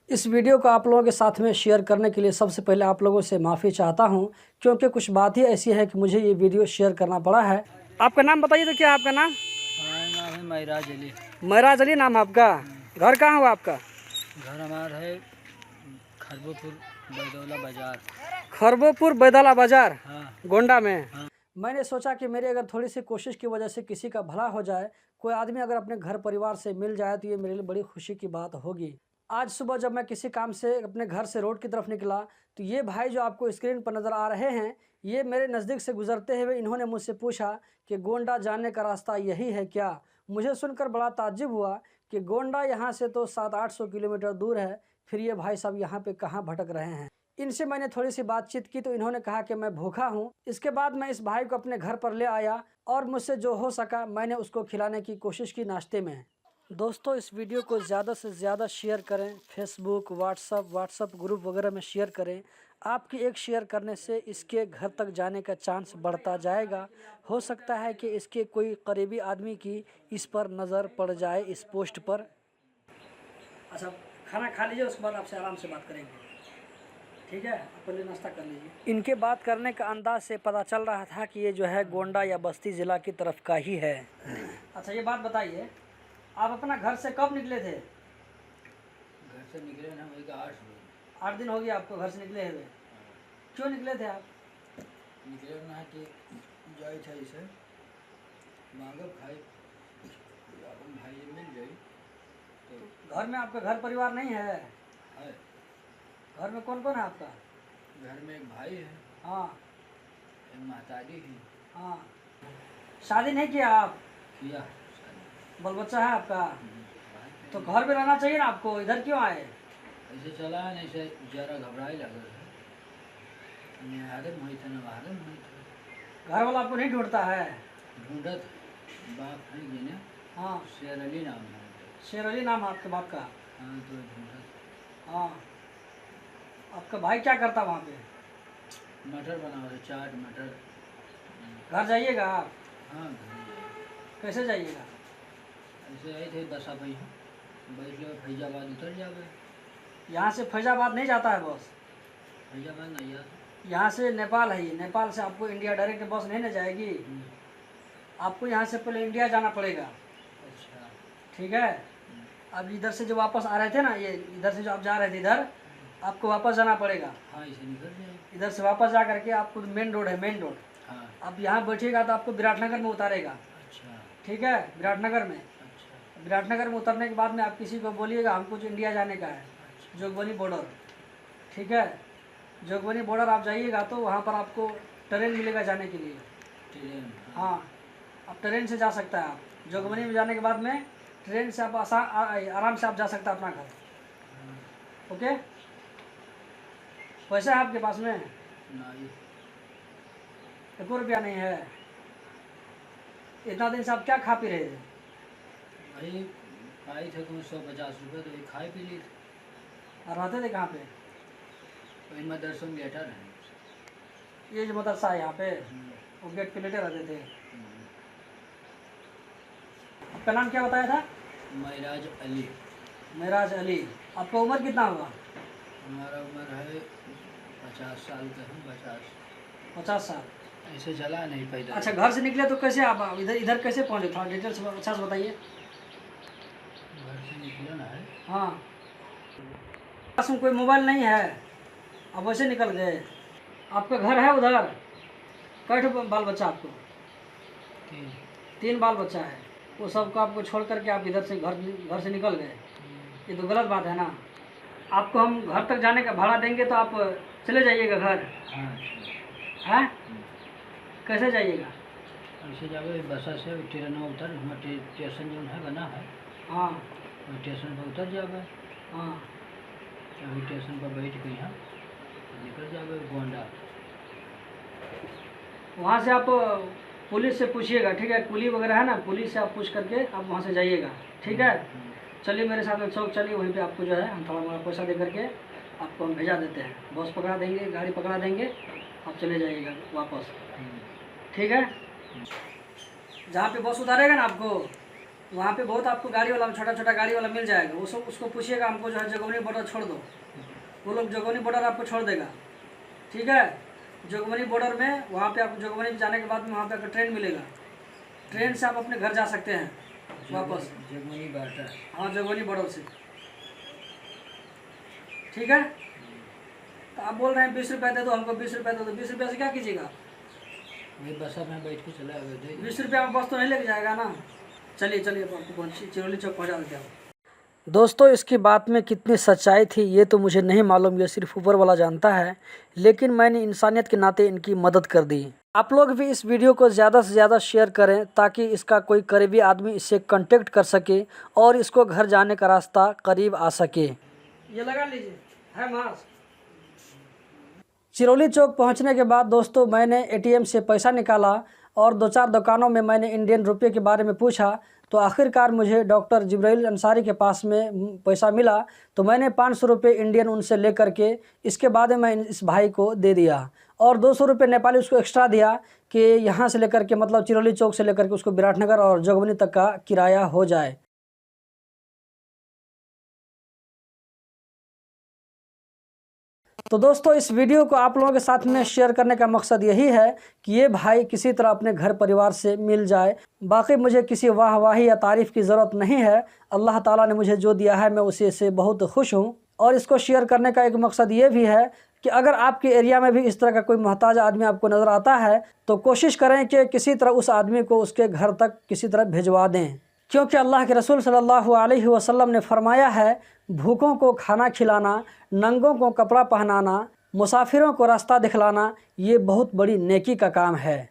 इस वीडियो को आप लोगों के साथ में शेयर करने के लिए सबसे पहले आप लोगों से माफ़ी चाहता हूं, क्योंकि कुछ बात ही ऐसी है कि मुझे ये वीडियो शेयर करना पड़ा है। आपका नाम बताइए तो, क्या आपका नाम? हमारा नाम है महराज अली। महराज अली नाम आपका? घर कहाँ हुआ आपका? घर हमारा है खरबोपुर बैदौला बाजार। खरबोपुर बैदौला बाजार, हाँ गोंडा में। हाँ। मैंने सोचा कि मेरी अगर थोड़ी सी कोशिश की वजह से किसी का भला हो जाए, कोई आदमी अगर अपने घर परिवार से मिल जाए तो ये मेरे लिए बड़ी खुशी की बात होगी। आज सुबह जब मैं किसी काम से अपने घर से रोड की तरफ निकला, तो ये भाई जो आपको स्क्रीन पर नज़र आ रहे हैं, ये मेरे नज़दीक से गुजरते हुए इन्होंने मुझसे पूछा कि गोंडा जाने का रास्ता यही है क्या। मुझे सुनकर बड़ा ताज्जुब हुआ कि गोंडा यहाँ से तो 700-800 किलोमीटर दूर है, फिर ये भाई साहब यहाँ पे कहाँ भटक रहे हैं। इनसे मैंने थोड़ी सी बातचीत की तो इन्होंने कहा कि मैं भूखा हूँ। इसके बाद मैं इस भाई को अपने घर पर ले आया और मुझसे जो हो सका मैंने उसको खिलाने की कोशिश की नाश्ते में। दोस्तों, इस वीडियो को ज़्यादा से ज़्यादा शेयर करें, फेसबुक, व्हाट्सअप ग्रुप वगैरह में शेयर करें। आपकी एक शेयर करने से इसके घर तक जाने का चांस बढ़ता जाएगा। हो सकता है कि इसके कोई करीबी आदमी की इस पर नज़र पड़ जाए, इस पोस्ट पर। अच्छा, खाना खा लीजिए, उसके बाद आपसे आराम से बात करेंगे, ठीक है? आप पहले नाश्ता कर लीजिए। इनके बात करने का अंदाज से पता चल रहा था कि ये जो है गोंडा या बस्ती ज़िला की तरफ का ही है। अच्छा, ये बात बताइए, आप अपना घर से कब निकले थे? घर से निकले ना वही का 8 दिन हो गया आपको घर से निकले हुए। क्यों निकले थे आप? निकले ना कि जाए थे इसे मांगब खाई अपन भाई मिल गई तो घर में आपका घर परिवार नहीं है? है। घर में कौन कौन है आपका? घर में एक भाई है, हाँ एक महतारी है। हाँ। शादी नहीं किया आप? किया बाल बच्चा है आपका? तो घर में रहना चाहिए ना आपको, इधर क्यों आए? ऐसे चला है, ऐसे जरा घबराए लगे है। आदम हुई था ना आदम हुई था। घर वाला आपको नहीं ढूंढता है? ढूंढत बाप है जिन्हें। हाँ, शेर अली नाम है। शेर अली नाम है आपके बाप का? हाँ तो ढूंढत। हाँ। आपका भाई क्या करता वहाँ पे? मटर बना हुआ था, चाट मटर। घर जाइएगा आप? हाँ घर जाए। कैसे जाइएगा? ऐसे आए थे बस आप यहाँ बैठ लो, फैजाबाद उतर जावे। यहाँ से फैजाबाद नहीं जाता है बस? फैजाबाद नहीं आता। यहाँ से नेपाल है, ये नेपाल से आपको इंडिया डायरेक्ट बस नहीं ना जाएगी। आपको यहाँ से पहले इंडिया जाना पड़ेगा। अच्छा ठीक है? अब इधर से जो वापस आ रहे थे ना, ये इधर से जो आप जा रहे थे इधर, आपको वापस जाना पड़ेगा। हाँ इसे निकल जाए। इधर से वापस जा करके आपको मेन रोड है, मेन रोड। हाँ अब यहाँ बैठिएगा तो आपको विराटनगर में उतारेगा। अच्छा ठीक है? विराटनगर में। अच्छा विराटनगर में उतरने के बाद में आप किसी को बोलिएगा हमको जो इंडिया जाने का है, जोगबनी बॉर्डर। ठीक है? जोगबनी बॉर्डर आप जाइएगा तो वहाँ पर आपको ट्रेन मिलेगा जाने के लिए। ट्रेन। हाँ, आप ट्रेन से जा सकता है। आप जोगबनी में जाने के बाद में ट्रेन से आप आराम से आप जा सकते हैं अपना घर। ओके? पैसा है आपके पास में? नहीं 1 रुपया नहीं है? इतना दिन से आप क्या खा पी रहे थे? भाई खाई थे तो 150 रुपये तो ये खाए पी ली। और रहते थे कहाँ पे? वही मदरसों में बैठा रहे। ये जो मदरसा है यहाँ पे, वो गेट पे लेटे रहते थे। आपका नाम क्या बताया था? महराज अली। महराज अली। आपका उम्र कितना होगा? हमारा उम्र है 50 साल का है। 50 साल। ऐसे चला नहीं पैदा। अच्छा, घर से निकले तो कैसे आप इधर इधर कैसे पहुँचे? थोड़ा डिटेल से अच्छा से बताइए। घर से निकला ना है। हाँ, पास में कोई मोबाइल नहीं है, अब वैसे निकल गए। आपका घर है उधर? कै ठो बाल बच्चा आपको? 3 बाल बच्चा है। वो सबको आपको छोड़ करके आप इधर से घर से निकल गए, ये तो गलत बात है ना। आपको हम घर तक जाने का भाड़ा देंगे तो आप चले जाइएगा घर। हाँ हैं? कैसे जाइएगा? ऐसे जावे बस से ट्रेन में उतर, स्टेशन जो है बना है हाँ वही स्टेशन पर उतर जावे। हाँ। अभी स्टेशन पर बैठ के यहाँ निकल जावे गोंडा। वहाँ से आप पुलिस से पूछिएगा, ठीक है? कुली वगैरह है ना, पुलिस से आप पूछ करके आप वहाँ से जाइएगा, ठीक है? चलिए मेरे साथ में चौक चलिए, वहीं पे आपको जो है हम थोड़ा मोड़ा पैसा दे करके आपको हम भेजा देते हैं। बस पकड़ा देंगे, गाड़ी पकड़ा देंगे, आप चले जाइएगा वापस। ठीक है? जहाँ पे बस उतारेगा ना आपको, वहाँ पे बहुत आपको गाड़ी वाला छोटा छोटा गाड़ी वाला मिल जाएगा, उसको पूछिएगा हमको जो है जोगबनी बॉर्डर छोड़ दो, वो लोग जोगबनी बॉर्डर आपको छोड़ देगा। ठीक है, जोगबनी बॉर्डर में वहाँ पे आपको जोगबनी जाने के बाद में वहाँ पे आपको ट्रेन मिलेगा, ट्रेन से आप अपने घर जा सकते हैं वापस। जगमनी बाटा। हाँ, जोगबनी बॉर्डर से। ठीक है, तो आप बोल रहे हैं 20 रुपये दे दो हमको, 20 रुपये दे दो, 20 रुपये से क्या कीजिएगा? वही बसा में बैठ के चला गए थे। 20 रुपये में बस तो नहीं लेके जाएगा ना। चलिए चलिए, आपको चिरौली चौक पहुँचा देते हैं। दोस्तों, इसकी बात में कितनी सच्चाई थी ये तो मुझे नहीं मालूम, ये सिर्फ ऊपर वाला जानता है, लेकिन मैंने इंसानियत के नाते इनकी मदद कर दी। आप लोग भी इस वीडियो को ज़्यादा से ज़्यादा शेयर करें ताकि इसका कोई करीबी आदमी इससे कांटेक्ट कर सके और इसको घर जाने का रास्ता करीब आ सके। ये लगा लीजिए, है मास्क। चिरौली चौक पहुंचने के बाद दोस्तों मैंने एटीएम से पैसा निकाला और 2-4 दुकानों में मैंने इंडियन रुपये के बारे में पूछा, तो आखिरकार मुझे डॉक्टर जिब्राइल अंसारी के पास में पैसा मिला। तो मैंने 500 रुपये इंडियन उनसे ले करके इसके बाद में मैं इस भाई को दे दिया और 200 रुपये नेपाली उसको एक्स्ट्रा दिया कि यहाँ से लेकर के मतलब चिरौली चौक से लेकर के उसको विराटनगर और जोगबनी तक का किराया हो जाए। तो दोस्तों, इस वीडियो को आप लोगों के साथ में शेयर करने का मकसद यही है कि ये भाई किसी तरह अपने घर परिवार से मिल जाए। बाकी मुझे किसी वाहवाही या तारीफ़ की ज़रूरत नहीं है। अल्लाह ताला ने मुझे जो दिया है मैं उसी से बहुत खुश हूँ। और इसको शेयर करने का एक मकसद ये भी है कि अगर आपके एरिया में भी इस तरह का कोई मोहताज आदमी आपको नज़र आता है तो कोशिश करें कि किसी तरह उस आदमी को उसके घर तक किसी तरह भिजवा दें, क्योंकि अल्लाह के रसूल सल्लल्लाहु अलैहि वसल्लम ने फरमाया है, भूखों को खाना खिलाना, नंगों को कपड़ा पहनाना, मुसाफिरों को रास्ता दिखलाना, ये बहुत बड़ी नेकी का काम है।